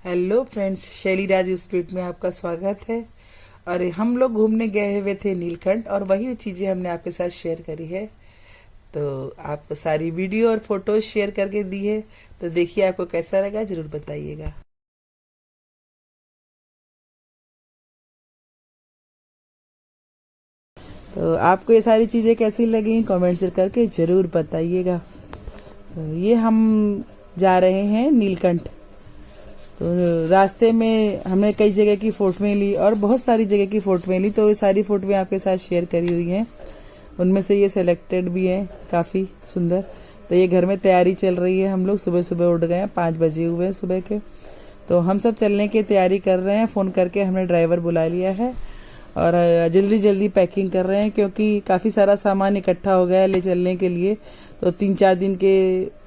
Hello friends, शैली राज street में आपका स्वागत है। और हम लोग घूमने गए हुए थे नीलकंठ, और वही चीज़ें हमने आपके साथ शेयर करी है। तो आपको सारी वीडियो और फोटोज शेयर करके दी है, तो देखिए आपको कैसा लगा, जरूर बताइएगा। तो आपको ये सारी चीज़ें कैसी लगी कमेंट से करके ज़रूर बताइएगा। तो ये हम जा रहे हैं नीलकंठ। तो रास्ते में हमने कई जगह की फोटोएं ली और बहुत सारी जगह की फोटोएं ली, तो ये सारी फोटोएं आपके साथ शेयर करी हुई हैं। उनमें से ये सिलेक्टेड भी हैं, काफ़ी सुंदर। तो ये घर में तैयारी चल रही है, हम लोग सुबह सुबह उठ गए हैं, 5 बजे हुए हैं सुबह के। तो हम सब चलने की तैयारी कर रहे हैं। फ़ोन करके हमने ड्राइवर बुला लिया है और जल्दी जल्दी पैकिंग कर रहे हैं, क्योंकि काफ़ी सारा सामान इकट्ठा हो गया है ले चलने के लिए। तो 3-4 दिन के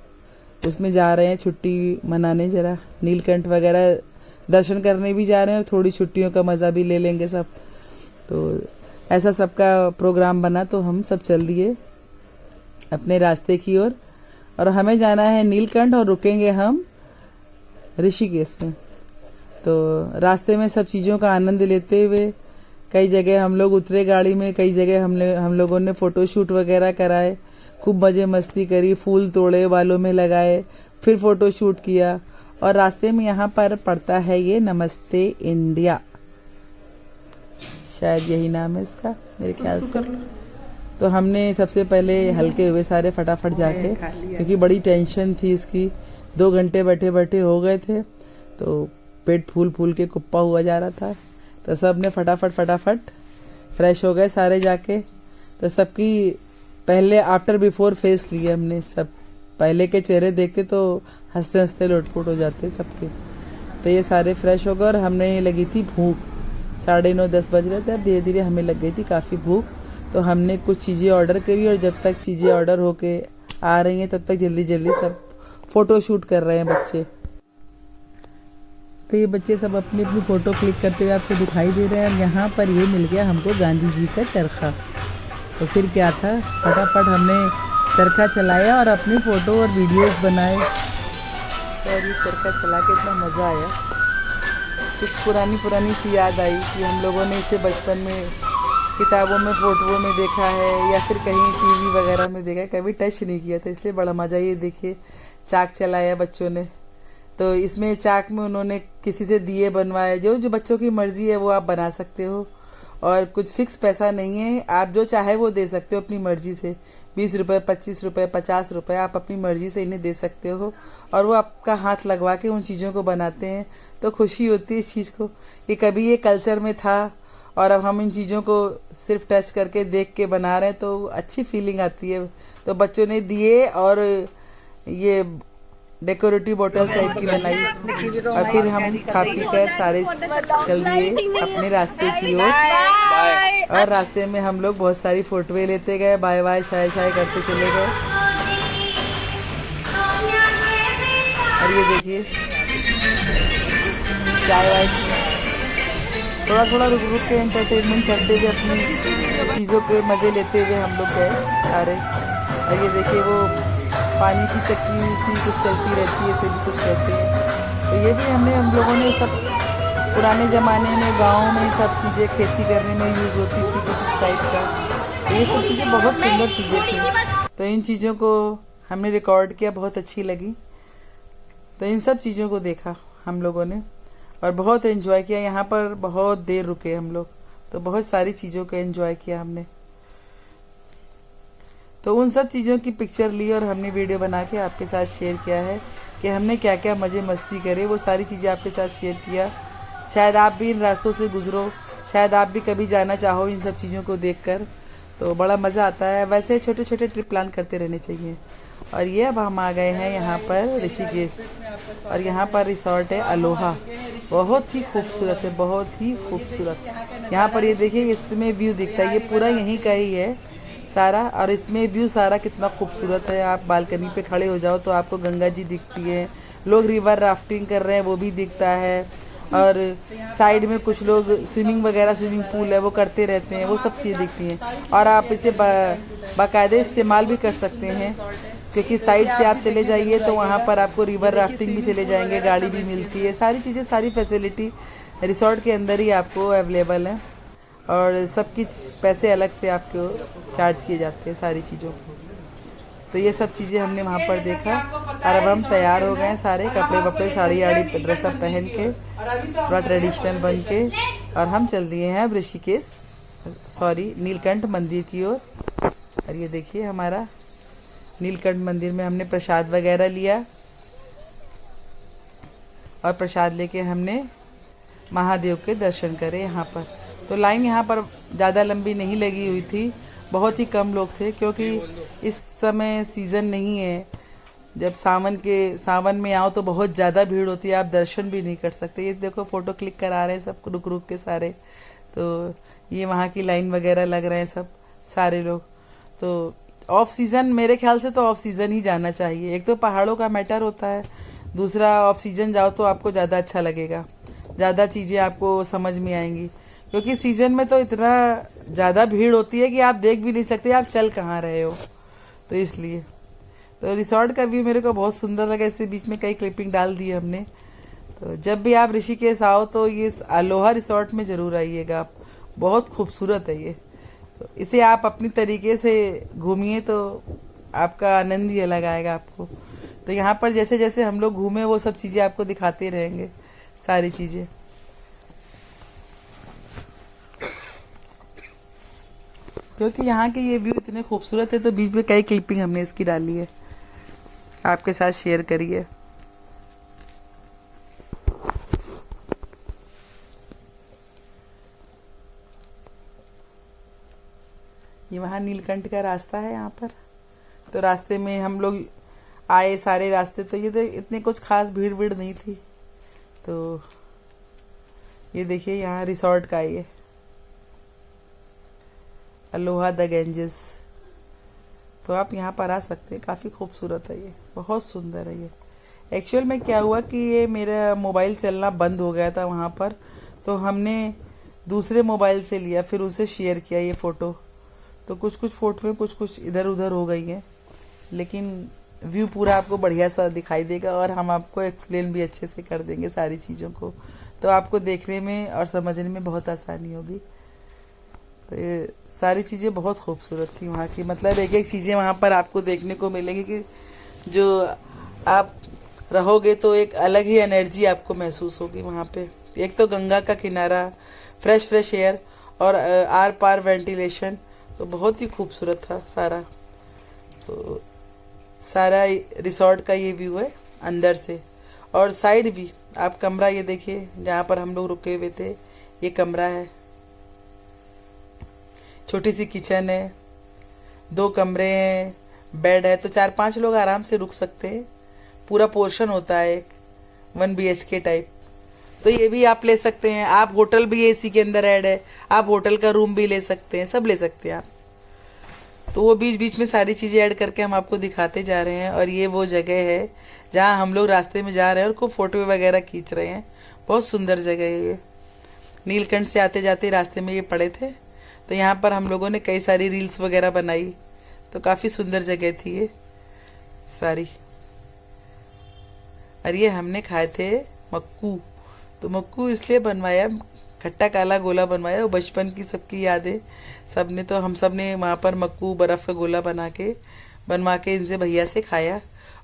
उसमें जा रहे हैं, छुट्टी मनाने, जरा नीलकंठ वगैरह दर्शन करने भी जा रहे हैं और थोड़ी छुट्टियों का मज़ा भी ले लेंगे सब। तो ऐसा सबका प्रोग्राम बना, तो हम सब चल दिए अपने रास्ते की ओर। और हमें जाना है नीलकंठ और रुकेंगे हम ऋषिकेश में। तो रास्ते में सब चीज़ों का आनंद लेते हुए कई जगह हम लोग उतरे गाड़ी में, कई जगह हम लोगों ने फ़ोटोशूट वगैरह कराए, खूब मज़े मस्ती करी, फूल तोड़े, बालों में लगाए, फिर फ़ोटो शूट किया। और रास्ते में यहाँ पर पड़ता है ये नमस्ते इंडिया, शायद यही नाम है इसका मेरे ख्याल से। तो हमने सबसे पहले हल्के हुए सारे फटाफट जाके, क्योंकि बड़ी टेंशन थी इसकी, 2 घंटे बैठे बैठे हो गए थे, तो पेट फूल फूल के कुप्पा हुआ जा रहा था। तो सब ने फटाफट फ्रेश हो गए सारे जाके। तो सबकी पहले आफ्टर बिफोर फेस लिए हमने, सब पहले के चेहरे देखते तो हंसते हंसते लोटपोट हो जाते सबके। तो ये सारे फ्रेश हो गए और हमने लगी थी भूख, 9:30-10 बज रहे थे। अब धीरे धीरे हमें लग गई थी काफ़ी भूख, तो हमने कुछ चीज़ें ऑर्डर करी और जब तक चीज़ें ऑर्डर होके आ रही हैं तब तक जल्दी जल्दी सब फ़ोटो शूट कर रहे हैं बच्चे। तो ये बच्चे सब अपनी अपनी फ़ोटो क्लिक करते हुए आपको दिखाई दे रहे हैं। और यहाँ पर ये मिल गया हमको गांधी जी का चरखा। तो फिर क्या था, फटाफट हमने चरखा चलाया और अपनी फ़ोटो और वीडियोस बनाए। और ये चरखा चला के इतना मज़ा आया, कुछ पुरानी सी याद आई कि हम लोगों ने इसे बचपन में किताबों में, फ़ोटोओं में देखा है या फिर कहीं टीवी वगैरह में देखा है, कभी टच नहीं किया था, इसलिए बड़ा मज़ा। ये देखिए चाक चलाया बच्चों ने, तो इसमें चाक में उन्होंने किसी से दिए बनवाए। जो जो बच्चों की मर्जी है वो आप बना सकते हो, और कुछ फिक्स पैसा नहीं है, आप जो चाहे वो दे सकते हो अपनी मर्जी से। 20 रुपये, 25 रुपये, 50 रुपये, आप अपनी मर्जी से इन्हें दे सकते हो। और वो आपका हाथ लगवा के उन चीज़ों को बनाते हैं, तो खुशी होती है इस चीज़ को कि कभी ये कल्चर में था और अब हम इन चीज़ों को सिर्फ टच करके देख के बना रहे हैं, तो अच्छी फीलिंग आती है। तो बच्चों ने दिए और ये डेकोरेटिव बॉटल टाइप की बनाई, और फिर हम खा पी कर सारे चल दिए अपने रास्ते की ओर। और रास्ते में हम लोग बहुत सारी फोटोएं लेते गए, बाय बाय शाय शाय करते चले गए। और ये देखिए चाय वाय, थोड़ा थोड़ा रुक रुक के एंटरटेनमेंट करते हुए अपनी चीज़ों के मज़े लेते हुए हम लोग गए सारे। और ये देखिए वो पानी की चक्की सी कुछ चलती रहती है, इसे भी कुछ कहते हैं। तो ये भी हम लोगों ने सब पुराने ज़माने में गाँव में सब चीज़ें खेती करने में यूज़ होती थी, कुछ इस टाइप का। तो ये सब चीज़ें बहुत सुंदर चीज़ें थी, तो इन चीज़ों को हमने रिकॉर्ड किया, बहुत अच्छी लगी। तो इन सब चीज़ों को देखा हम लोगों ने और बहुत एंजॉय किया। यहाँ पर बहुत देर रुके हम लोग, तो बहुत सारी चीज़ों का एंजॉय किया हमने। तो उन सब चीज़ों की पिक्चर ली और हमने वीडियो बना के आपके साथ शेयर किया है कि हमने क्या क्या मज़े मस्ती करे, वो सारी चीज़ें आपके साथ शेयर किया। शायद आप भी इन रास्तों से गुजरो, शायद आप भी कभी जाना चाहो इन सब चीज़ों को देखकर, तो बड़ा मज़ा आता है। वैसे छोटे छोटे ट्रिप प्लान करते रहने चाहिए। और ये अब हम आ गए हैं यहाँ पर ऋषिकेश, और यहाँ पर रिसोर्ट है अलोहा, बहुत ही खूबसूरत है, बहुत ही खूबसूरत। यहाँ पर ये देखिए इसमें व्यू दिखता है, ये पूरा यहीं का ही है सारा, और इसमें व्यू सारा कितना खूबसूरत है। आप बालकनी पे खड़े हो जाओ तो आपको गंगा जी दिखती है, लोग रिवर राफ्टिंग कर रहे हैं वो भी दिखता है, और साइड में कुछ लोग स्विमिंग वगैरह, स्विमिंग पूल है वो करते रहते हैं, वो सब चीज़ें दिखती हैं। और आप इसे बाकायदे इस्तेमाल भी कर सकते हैं, क्योंकि साइड से आप चले जाइए तो वहाँ पर आपको रिवर राफ्टिंग भी चले जाएंगे, गाड़ी भी मिलती है, सारी चीज़ें, सारी फैसिलिटी रिसोर्ट के अंदर ही आपको अवेलेबल है। और सब कुछ पैसे अलग से आपको चार्ज किए जाते हैं सारी चीज़ों को। तो ये सब चीज़ें हमने वहाँ पर देखा और अब हम तैयार हो गए सारे, कपड़े वपड़े साड़ी आड़ी ड्रेसअप पहन के थोड़ा ट्रेडिशनल बन के, और हम चल दिए हैं अब ऋषिकेश, सॉरी नीलकंठ मंदिर की ओर। और ये देखिए हमारा नीलकंठ मंदिर में हमने प्रसाद वगैरह लिया और प्रसाद लेके हमने महादेव के दर्शन करे यहाँ पर। तो लाइन यहाँ पर ज़्यादा लंबी नहीं लगी हुई थी, बहुत ही कम लोग थे, क्योंकि इस समय सीज़न नहीं है। जब सावन में आओ तो बहुत ज़्यादा भीड़ होती है, आप दर्शन भी नहीं कर सकते। ये देखो फ़ोटो क्लिक करा रहे हैं सब रुक रुक के सारे, तो ये वहाँ की लाइन वगैरह लग रहे हैं सब सारे लोग। तो ऑफ सीज़न, मेरे ख्याल से तो ऑफ सीज़न ही जाना चाहिए। एक तो पहाड़ों का मैटर होता है, दूसरा ऑफ सीज़न जाओ तो आपको ज़्यादा अच्छा लगेगा, ज़्यादा चीज़ें आपको समझ में आएंगी। क्योंकि सीज़न में तो इतना ज़्यादा भीड़ होती है कि आप देख भी नहीं सकते आप चल कहाँ रहे हो, तो इसलिए। तो रिसोर्ट का व्यू मेरे को बहुत सुंदर लगा, इससे बीच में कई क्लिपिंग डाल दी हमने। तो जब भी आप ऋषिकेश आओ तो ये अलोहा रिसोर्ट में ज़रूर आइएगा आप, बहुत खूबसूरत है ये। तो इसे आप अपनी तरीके से घूमिए तो आपका आनंद ही अलग आएगा आपको। तो यहाँ पर जैसे जैसे हम लोग घूमे वो सब चीज़ें आपको दिखाते रहेंगे, सारी चीज़ें। क्योंकि यहाँ के ये व्यू इतने खूबसूरत है तो बीच में कई क्लिपिंग हमने इसकी डाली है, आपके साथ शेयर करिए। ये वहाँ नीलकंठ का रास्ता है यहाँ पर। तो रास्ते में हम लोग आए सारे रास्ते, तो ये इतने कुछ खास भीड़ भीड़ नहीं थी। तो ये देखिए यहाँ रिसोर्ट का ये अलोहा द गैंजेस, तो आप यहाँ पर आ सकते हैं, काफ़ी खूबसूरत है ये, बहुत सुंदर है ये। एक्चुअल में क्या हुआ कि ये मेरा मोबाइल चलना बंद हो गया था वहाँ पर, तो हमने दूसरे मोबाइल से लिया, फिर उसे शेयर किया ये फ़ोटो। तो कुछ कुछ फ़ोटो में कुछ इधर उधर हो गई हैं, लेकिन व्यू पूरा आपको बढ़िया सा दिखाई देगा और हम आपको एक्सप्लेन भी अच्छे से कर देंगे सारी चीज़ों को, तो आपको देखने में और समझने में बहुत आसानी होगी। तो ये सारी चीज़ें बहुत खूबसूरत थी वहाँ की, मतलब एक एक चीज़ें वहाँ पर आपको देखने को मिलेंगी कि जो आप रहोगे तो एक अलग ही एनर्जी आपको महसूस होगी वहाँ पे। एक तो गंगा का किनारा, फ्रेश एयर और आर पार वेंटिलेशन, तो बहुत ही खूबसूरत था सारा। तो सारा रिसोर्ट का ये व्यू है अंदर से, और साइड भी आप कमरा ये देखिए जहाँ पर हम लोग रुके हुए थे, ये कमरा है, छोटी सी किचन है, 2 कमरे हैं, बेड है, तो 4-5 लोग आराम से रुक सकते हैं। पूरा पोर्शन होता है एक 1 BHK टाइप, तो ये भी आप ले सकते हैं। आप होटल भी एसी के अंदर ऐड है, आप होटल का रूम भी ले सकते हैं, सब ले सकते हैं आप। तो वो बीच बीच में सारी चीज़ें ऐड करके हम आपको दिखाते जा रहे हैं। और ये वो जगह है जहाँ हम लोग रास्ते में जा रहे हैं और खूब फोटो वगैरह खींच रहे हैं, बहुत सुंदर जगह है ये। नीलकंठ से आते जाते रास्ते में ये पड़े थे, तो यहाँ पर हम लोगों ने कई सारी रील्स वगैरह बनाई, तो काफ़ी सुंदर जगह थी ये सारी। और ये हमने खाए थे मक्कू, तो मक्कू इसलिए बनवाया, खट्टा काला गोला बनवाया, वो बचपन की सबकी यादें सबने, तो हम सब ने वहाँ पर मक्कू बर्फ़ का गोला बनवा के इनसे भैया से खाया।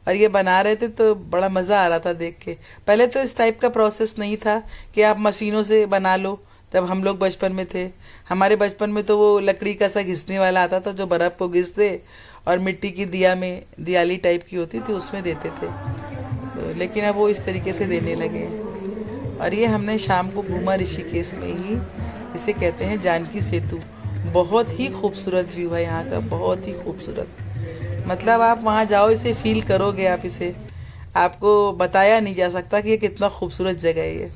और ये बना रहे थे तो बड़ा मज़ा आ रहा था देख के। पहले तो इस टाइप का प्रोसेस नहीं था कि आप मशीनों से बना लो, जब हम लोग बचपन में थे। हमारे बचपन में तो वो लकड़ी का सा घिसने वाला आता था, जो बर्फ़ को घिस दे और मिट्टी की दियाली टाइप की होती थी उसमें देते थे। तो लेकिन अब वो इस तरीके से देने लगे हैं। और ये हमने शाम को घूमा ऋषिकेश में ही, इसे कहते हैं जानकी सेतु। बहुत ही खूबसूरत व्यू है यहाँ का, बहुत ही खूबसूरत। मतलब आप वहाँ जाओ, इसे फील करोगे आप, इसे आपको बताया नहीं जा सकता कि ये कितना खूबसूरत जगह है ये।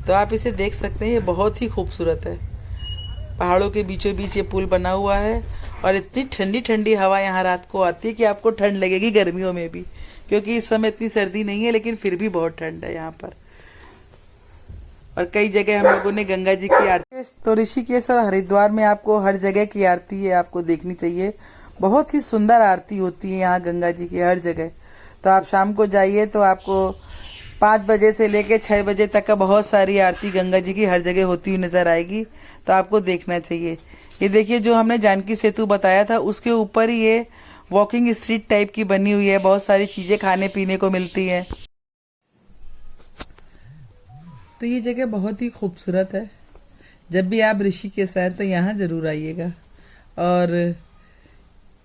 तो आप इसे देख सकते हैं, ये बहुत ही खूबसूरत है। पहाड़ों के बीचों बीच ये पुल बना हुआ है और इतनी ठंडी ठंडी हवा यहाँ रात को आती है कि आपको ठंड लगेगी गर्मियों में भी, क्योंकि इस समय इतनी सर्दी नहीं है, लेकिन फिर भी बहुत ठंड है यहाँ पर। और कई जगह हम लोगों ने गंगा जी की आरती। तो ऋषिकेश और हरिद्वार में आपको हर जगह की आरती है आपको देखनी चाहिए। बहुत ही सुंदर आरती होती है यहाँ गंगा जी की हर जगह। तो आप शाम को जाइए तो आपको 5 बजे से लेकर 6 बजे तक का बहुत सारी आरती गंगा जी की हर जगह होती हुई नजर आएगी। तो आपको देखना चाहिए। ये देखिए जो हमने जानकी सेतु बताया था उसके ऊपर ही ये वॉकिंग स्ट्रीट टाइप की बनी हुई है। बहुत सारी चीजें खाने पीने को मिलती है। तो ये जगह बहुत ही खूबसूरत है। जब भी आप ऋषिकेश आए तो यहाँ जरूर आइएगा और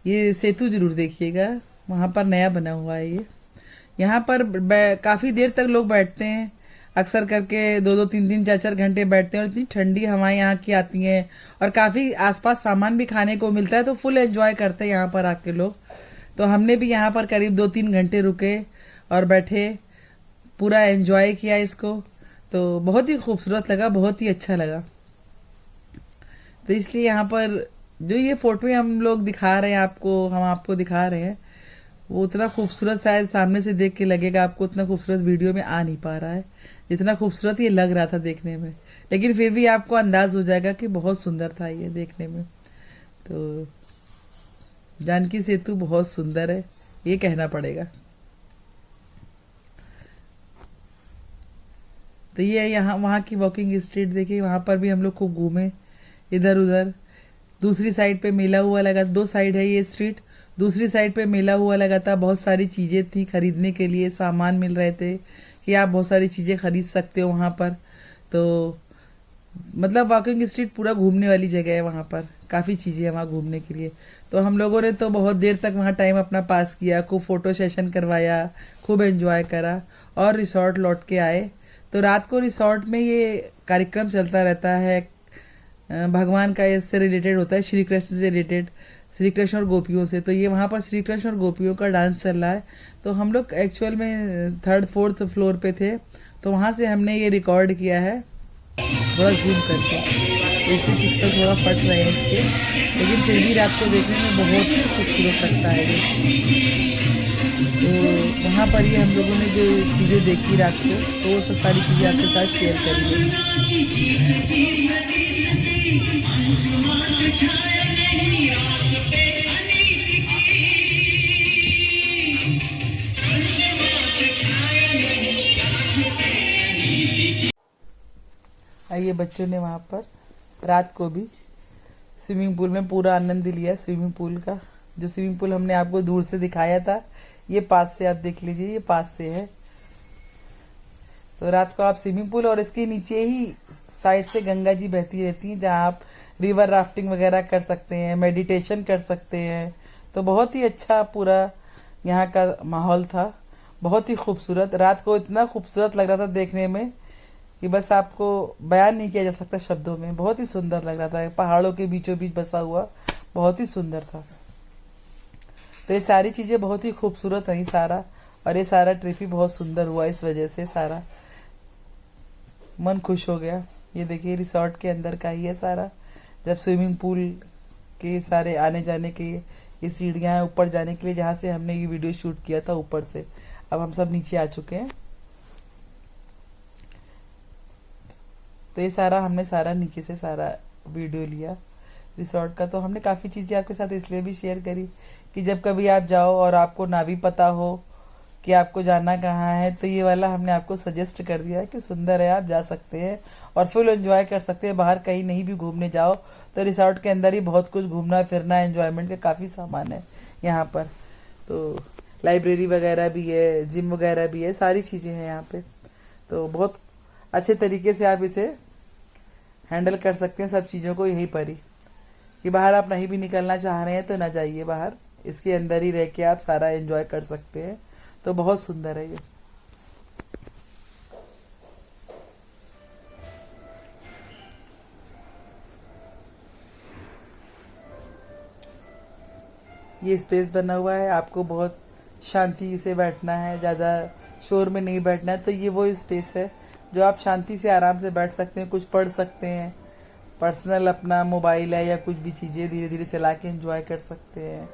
ये सेतु जरूर देखिएगा। वहाँ पर नया बना हुआ है ये। यहाँ पर काफी देर तक लोग बैठते हैं। अक्सर करके 2-2, 3-3, 4-4 घंटे बैठते हैं और इतनी ठंडी हवाएं यहाँ की आती हैं और काफी आसपास सामान भी खाने को मिलता है। तो फुल एंजॉय करते हैं यहाँ पर आके लोग। तो हमने भी यहाँ पर करीब 2-3 घंटे रुके और बैठे, पूरा एंजॉय किया इसको। तो बहुत ही खूबसूरत लगा, बहुत ही अच्छा लगा। तो इसलिए यहाँ पर जो ये फोटो हम लोग दिखा रहे हैं आपको, हम आपको दिखा रहे हैं, वो उतना खूबसूरत शायद सामने से देख के लगेगा आपको, उतना खूबसूरत वीडियो में आ नहीं पा रहा है जितना खूबसूरत ये लग रहा था देखने में। लेकिन फिर भी आपको अंदाज हो जाएगा कि बहुत सुंदर था ये देखने में। तो जानकी सेतु बहुत सुंदर है, ये कहना पड़ेगा। तो ये यहाँ वहाँ की वॉकिंग स्ट्रीट देखिए, वहाँ पर भी हम लोग खूब घूमे इधर उधर। दूसरी साइड पे मेला हुआ लगा, 2 साइड है ये स्ट्रीट। दूसरी साइड पे मेला हुआ लगा था, बहुत सारी चीजें थी खरीदने के लिए, सामान मिल रहे थे कि आप बहुत सारी चीजें खरीद सकते हो वहाँ पर। तो मतलब वॉकिंग स्ट्रीट पूरा घूमने वाली जगह है, वहाँ पर काफी चीजें है वहाँ घूमने के लिए। तो हम लोगों ने तो बहुत देर तक वहाँ टाइम अपना पास किया, खूब फोटो सेशन करवाया, खूब एंजॉय करा और रिसोर्ट लौट के आए। तो रात को रिसोर्ट में ये कार्यक्रम चलता रहता है, भगवान का इससे रिलेटेड होता है, श्री कृष्ण से रिलेटेड, श्री कृष्ण और गोपियों से। तो ये वहाँ पर श्री कृष्ण और गोपियों का डांस चल रहा है। तो हम लोग एक्चुअल में 3rd-4th फ्लोर पे थे, तो वहाँ से हमने ये रिकॉर्ड किया है थोड़ा जूम करके। तो इसलिए पिक्सल थोड़ा फट रहे हैं इसके, लेकिन फिर भी रात को देखने में बहुत ही खूबसूरत लगता है ये। तो वहाँ पर ही हम लोगों ने जो चीज़ें देखी रात को, तो वो सब सारी चीज़ें आपके साथ शेयर करेंगे। आइए, बच्चों ने वहाँ पर रात को भी स्विमिंग पूल में पूरा आनंद लिया। स्विमिंग पूल का जो स्विमिंग पूल हमने आपको दूर से दिखाया था, ये पास से आप देख लीजिए, ये पास से है। तो रात को आप स्विमिंग पूल और इसके नीचे ही साइड से गंगा जी बहती रहती हैं, जहाँ आप रिवर राफ्टिंग वगैरह कर सकते हैं, मेडिटेशन कर सकते हैं। तो बहुत ही अच्छा पूरा यहाँ का माहौल था, बहुत ही खूबसूरत। रात को इतना खूबसूरत लग रहा था देखने में कि बस आपको बयान नहीं किया जा सकता शब्दों में। बहुत ही सुंदर लग रहा था, पहाड़ों के बीचों बीच बसा हुआ, बहुत ही सुंदर था। तो ये सारी चीज़ें बहुत ही खूबसूरत है सारा, और ये सारा ट्रिप ही बहुत सुंदर हुआ इस वजह से, सारा मन खुश हो गया। ये देखिए रिसोर्ट के अंदर का ही है सारा। जब स्विमिंग पूल के सारे आने जाने के ये सीढ़ियाँ हैं ऊपर जाने के लिए, जहाँ से हमने ये वीडियो शूट किया था ऊपर से। अब हम सब नीचे आ चुके हैं। तो ये सारा हमने सारा नीचे से सारा वीडियो लिया रिसोर्ट का। तो हमने काफ़ी चीज़ें आपके साथ इसलिए भी शेयर करी कि जब कभी आप जाओ और आपको ना भी पता हो कि आपको जाना कहाँ है, तो ये वाला हमने आपको सजेस्ट कर दिया है कि सुंदर है, आप जा सकते हैं और फुल एंजॉय कर सकते हैं। बाहर कहीं नहीं भी घूमने जाओ तो रिसोर्ट के अंदर ही बहुत कुछ घूमना फिरना एंजॉयमेंट का काफ़ी सामान है यहाँ पर। तो लाइब्रेरी वगैरह भी है, जिम वगैरह भी है, सारी चीज़ें हैं यहाँ पे। तो बहुत अच्छे तरीके से आप इसे हैंडल कर सकते हैं सब चीज़ों को यहीं पर ही। कि बाहर आप नहीं भी निकलना चाह रहे हैं तो ना जाइए बाहर, इसके अंदर ही रह के आप सारा एंजॉय कर सकते हैं। तो बहुत सुंदर है ये स्पेस बना हुआ है। आपको बहुत शांति से बैठना है, ज़्यादा शोर में नहीं बैठना है, तो ये वो स्पेस है जो आप शांति से आराम से बैठ सकते हैं, कुछ पढ़ सकते हैं, पर्सनल अपना मोबाइल है या कुछ भी चीज़ें धीरे धीरे चला के एंजॉय कर सकते हैं।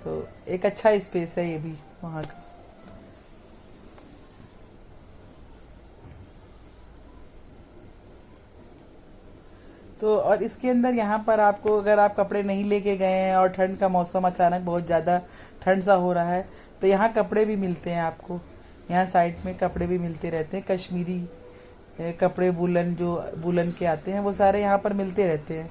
तो एक अच्छा स्पेस है ये भी वहाँ का। तो और इसके अंदर यहाँ पर आपको अगर आप कपड़े नहीं लेके गए हैं और ठंड का मौसम अचानक बहुत ज़्यादा ठंड सा हो रहा है तो यहाँ कपड़े भी मिलते हैं आपको। यहाँ साइड में कपड़े भी मिलते रहते हैं, कश्मीरी कपड़े वुलन जो वुलन के आते हैं वो सारे यहाँ पर मिलते रहते हैं,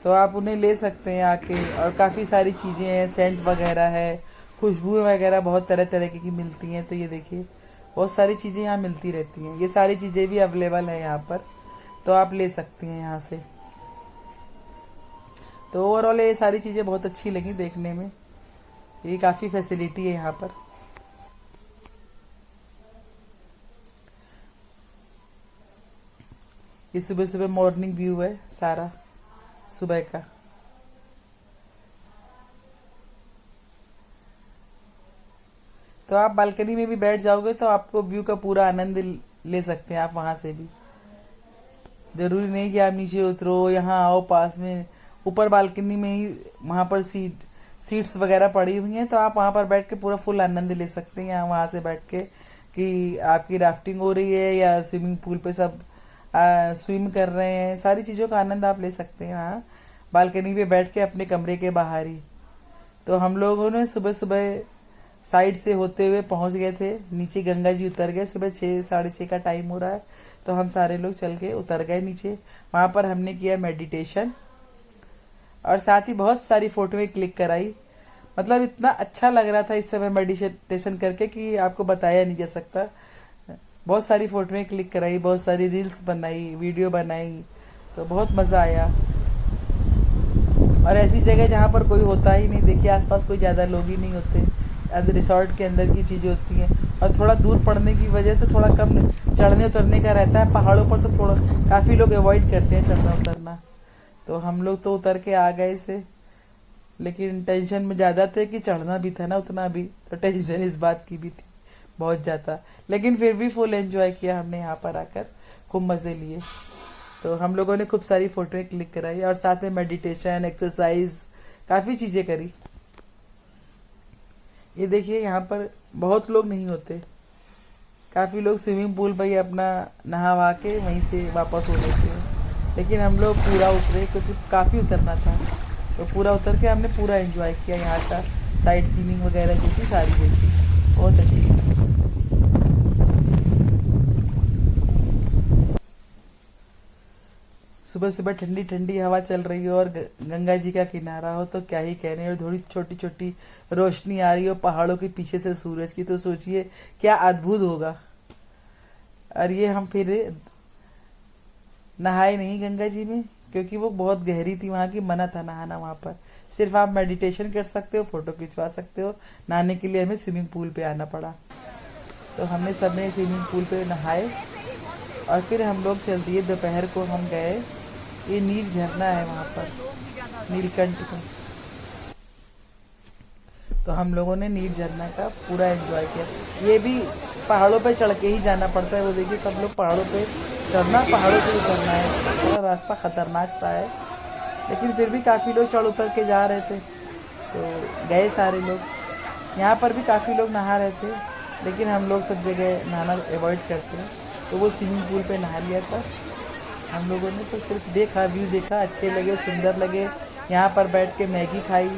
तो आप उन्हें ले सकते हैं आके। और काफ़ी सारी चीज़ें हैं, सेंट वगैरह है, खुशबू वगैरह बहुत तरह तरह की मिलती हैं। तो ये देखिए बहुत सारी चीज़ें यहाँ मिलती रहती हैं, ये सारी चीज़ें भी अवेलेबल हैं यहाँ पर, तो आप ले सकती हैं यहाँ से। तो ओवरऑल ये सारी चीज़ें बहुत अच्छी लगी देखने में, ये काफ़ी फैसिलिटी है यहाँ पर। ये सुबह सुबह मॉर्निंग व्यू है सारा सुबह का। तो आप बालकनी में भी बैठ जाओगे तो आपको व्यू का पूरा आनंद ले सकते हैं आप वहां से भी। जरूरी नहीं कि आप नीचे उतरो, यहाँ आओ पास में, ऊपर बालकनी में ही वहाँ पर सीट्स वगैरह पड़ी हुई हैं, तो आप वहाँ पर बैठ के पूरा फुल आनंद ले सकते हैं। यहाँ वहाँ से बैठ के कि आपकी राफ्टिंग हो रही है या स्विमिंग पूल पे सब स्विम कर रहे हैं, सारी चीज़ों का आनंद आप ले सकते हैं वहाँ बालकनी पे बैठ के अपने कमरे के बाहर ही। तो हम लोगों ने सुबह सुबह साइड से होते हुए पहुँच गए थे नीचे, गंगा जी उतर गए, सुबह 6 साढ़े 6 का टाइम हो रहा है, तो हम सारे लोग चल के उतर गए नीचे। वहाँ पर हमने किया मेडिटेशन और साथ ही बहुत सारी फ़ोटोएं क्लिक कराई। मतलब इतना अच्छा लग रहा था इस समय मेडिटेशन करके कि आपको बताया नहीं जा सकता। बहुत सारी फ़ोटोएं क्लिक कराई, बहुत सारी रील्स बनाई, वीडियो बनाई, तो बहुत मज़ा आया। और ऐसी जगह जहाँ पर कोई होता ही नहीं, देखिए आसपास कोई ज़्यादा लोग ही नहीं होते, रिसॉर्ट के अंदर की चीज़ें होती हैं। और थोड़ा दूर पड़ने की वजह से थोड़ा कम चढ़ने उतरने का रहता है। पहाड़ों पर तो थोड़ा काफ़ी लोग अवॉइड करते हैं चढ़ना उतरना, तो हम लोग तो उतर के आ गए से, लेकिन टेंशन में ज़्यादा थे कि चढ़ना भी था ना उतना भी, तो टेंशन इस बात की भी थी बहुत ज़्यादा। लेकिन फिर भी फुल एंजॉय किया हमने यहाँ पर आकर, खूब मज़े लिए। तो हम लोगों ने खूब सारी फ़ोटोएं क्लिक कराई और साथ में मेडिटेशन, एक्सरसाइज, काफ़ी चीज़ें करी। ये देखिए यहाँ पर बहुत लोग नहीं होते, काफ़ी लोग स्विमिंग पूल पर ही अपना नहा वहा के वहीं से वापस हो लेते हैं, लेकिन हम लोग पूरा उतरे क्योंकि काफ़ी उतरना था, तो पूरा उतर के हमने पूरा एंजॉय किया। यहाँ का साइट सीइंग वगैरह जो थी सारी देखी, बहुत अच्छी थी। सुबह सुबह ठंडी ठंडी हवा चल रही हो और गंगा जी का किनारा हो तो क्या ही कहने, और थोड़ी छोटी छोटी रोशनी आ रही हो पहाड़ों के पीछे से सूरज की, तो सोचिए क्या अद्भुत होगा। और ये हम फिर नहाए नहीं गंगा जी में क्योंकि वो बहुत गहरी थी, वहाँ की मना था नहाना। वहाँ पर सिर्फ आप मेडिटेशन कर सकते हो, फोटो खिंचवा सकते हो, नहाने के लिए हमें स्विमिंग पूल पे आना पड़ा। तो हमने सबने स्विमिंग पूल पे नहाए और फिर हम लोग चल दिए, दोपहर को हम गए, ये नील झरना है वहाँ पर नीलकंठ का, तो हम लोगों ने नील झरना का पूरा एंजॉय किया। ये भी पहाड़ों पे चढ़ के ही जाना पड़ता है, वो देखिए सब लोग पहाड़ों पे चढ़ना, पहाड़ों से उतरना है, थोड़ा रास्ता खतरनाक सा है, लेकिन फिर भी काफ़ी लोग चढ़ उतर के जा रहे थे, तो गए सारे लोग। यहाँ पर भी काफ़ी लोग नहा रहे थे, लेकिन हम लोग सब जगह नहाना अवॉइड करते हैं, तो वो स्विमिंग पूल पे नहा लिया था हम लोगों ने। तो सिर्फ देखा, व्यू देखा, अच्छे लगे, सुंदर लगे। यहाँ पर बैठ के मैगी खाई,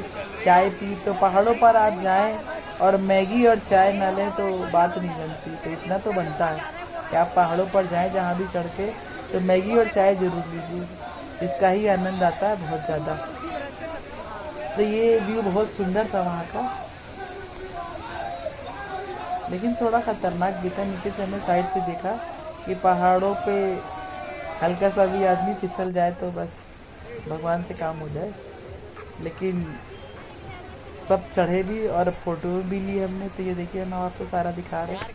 चाय पी। तो पहाड़ों पर आप जाएं और मैगी और चाय ना लें तो बात नहीं बनती। तो इतना तो बनता है कि आप पहाड़ों पर जाएं जहाँ भी चढ़ के, तो मैगी और चाय ज़रूर लीजिए, इसका ही आनंद आता है बहुत ज़्यादा। तो ये व्यू बहुत सुंदर था वहाँ का, लेकिन थोड़ा ख़तरनाक भी था। नीचे से हमने साइड से देखा कि पहाड़ों पे हल्का सा भी आदमी फिसल जाए तो बस भगवान से काम हो जाए। लेकिन सब चढ़े भी और फोटो भी ली हमने। तो ये देखिए हम आपको सारा दिखा रहे हैं,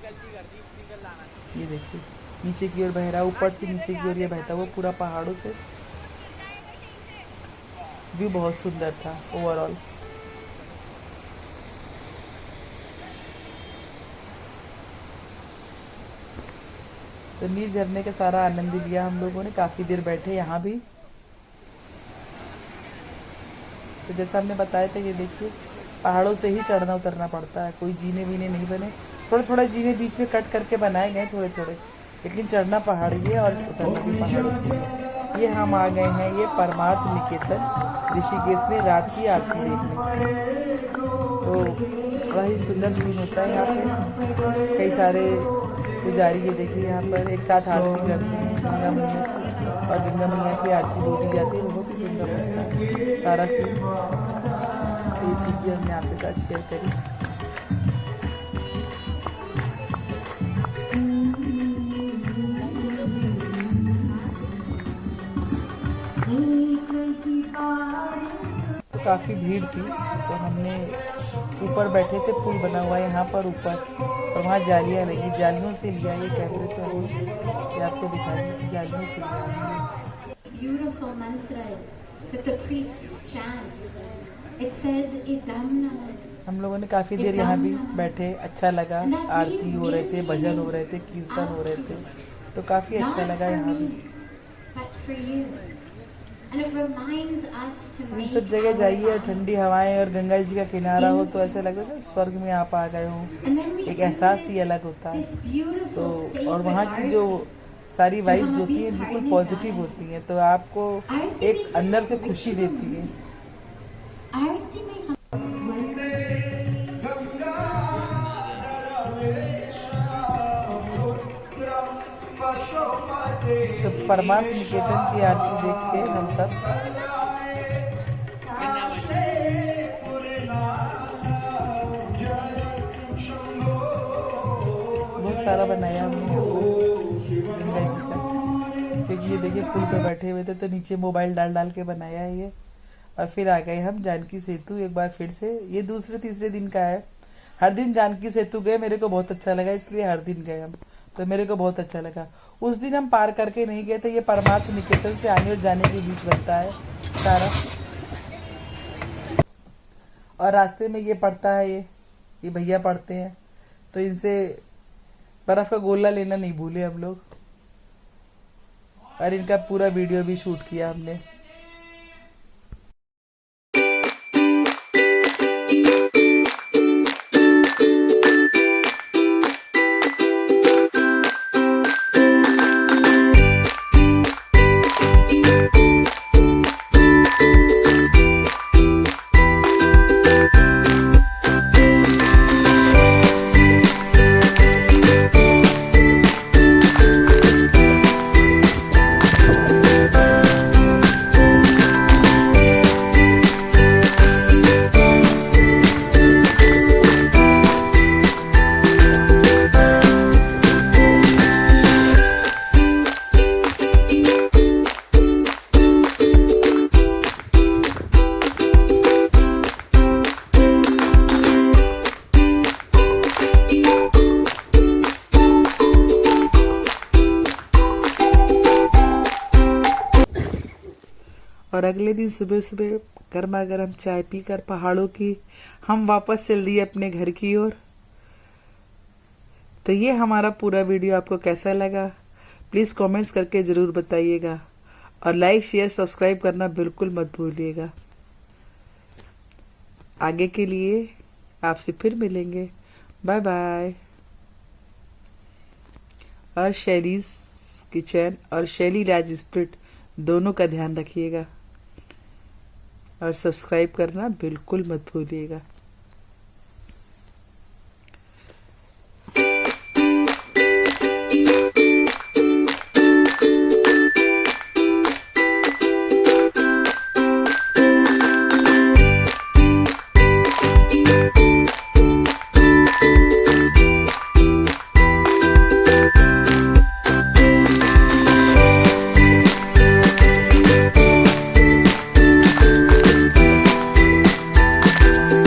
ये देखिए नीचे की ओर बह रहा, ऊपर से नीचे की ओर ये बहता हुआ पूरा पहाड़ों से। व्यू बहुत सुंदर था ओवरऑल। तो नील झरने का सारा आनंद लिया हम लोगों ने, काफ़ी देर बैठे यहाँ भी। तो जैसा हमने बताया था, ये देखिए पहाड़ों से ही चढ़ना उतरना पड़ता है, कोई जीने वीने नहीं बने, थोड़े थोड़े जीने बीच में कट करके बनाए गए थोड़े थोड़े, लेकिन चढ़ना पहाड़ ही है और उतरना भी पहाड़ों से। ये हम आ गए हैं ये परमार्थ निकेतन ऋषिकेश में रात की आरती देखने। तो बड़ा ही सुंदर सीन होता है यहाँ पे। कई सारे पुजारी ये देखिए यहाँ पर एक साथ आरती करते हैं गंगा मैया की, और गंगा मैया की आरती बोली जाती है। बहुत ही सुंदर लगता है सारा सीन। तो ये चीज़ भी हमने आपके साथ शेयर करी। तो काफ़ी भीड़ थी, तो हमने ऊपर बैठे थे, पुल बना हुआ है यहाँ पर ऊपर, और वहाँ जालियाँ लगी, जालियों से लिया ये कैमरे से हमने कि आपको दिखाएंगे कि जालियों से लिया। Beautiful mantras that the priests chant. It says idam namah. हम लोगों ने काफ़ी देर यहाँ भी बैठे, अच्छा लगा। आरती हो रहे थे, भजन हो रहे थे, कीर्तन हो रहे थे, तो काफ़ी अच्छा लगा यहाँ भी। इन सब जगह जाइए और ठंडी हवाएं और गंगा जी का किनारा हो तो ऐसे लगता है स्वर्ग में आप आ गए हो। एक एहसास ही अलग होता है। तो और वहाँ की जो सारी वाइब्स होती हैं बिल्कुल पॉजिटिव होती हैं, तो आपको एक अंदर से खुशी देती है। तो परमार्थ निकेतन की आरती देख के हम सब बहुत सारा बनाया हमने गंगा जी का, क्योंकि ये देखिए पुल पे बैठे हुए थे तो नीचे मोबाइल डाल डाल के बनाया है ये। और फिर आ गए हम जानकी सेतु एक बार फिर से। ये दूसरे तीसरे दिन का है। हर दिन जानकी सेतु गए, मेरे को बहुत अच्छा लगा, इसलिए हर दिन गए हम, तो मेरे को बहुत अच्छा लगा। उस दिन हम पार करके नहीं गए थे, ये परमार्थ निकेतन से आने और जाने के बीच बनता है सारा। और रास्ते में ये पड़ता है, ये भैया पढ़ते हैं, तो इनसे बर्फ़ का गोला लेना नहीं भूले हम लोग। और इनका पूरा वीडियो भी शूट किया हमने। और अगले दिन सुबह सुबह गर्मा गर्म चाय पीकर पहाड़ों की हम वापस चल दिए अपने घर की ओर। तो ये हमारा पूरा वीडियो आपको कैसा लगा प्लीज़ कमेंट्स करके ज़रूर बताइएगा, और लाइक शेयर सब्सक्राइब करना बिल्कुल मत भूलिएगा। आगे के लिए आपसे फिर मिलेंगे। Bye bye. और शैलीज किचन और शैली राज स्प्रिट दोनों का ध्यान रखिएगा, और सब्सक्राइब करना बिल्कुल मत भूलिएगा।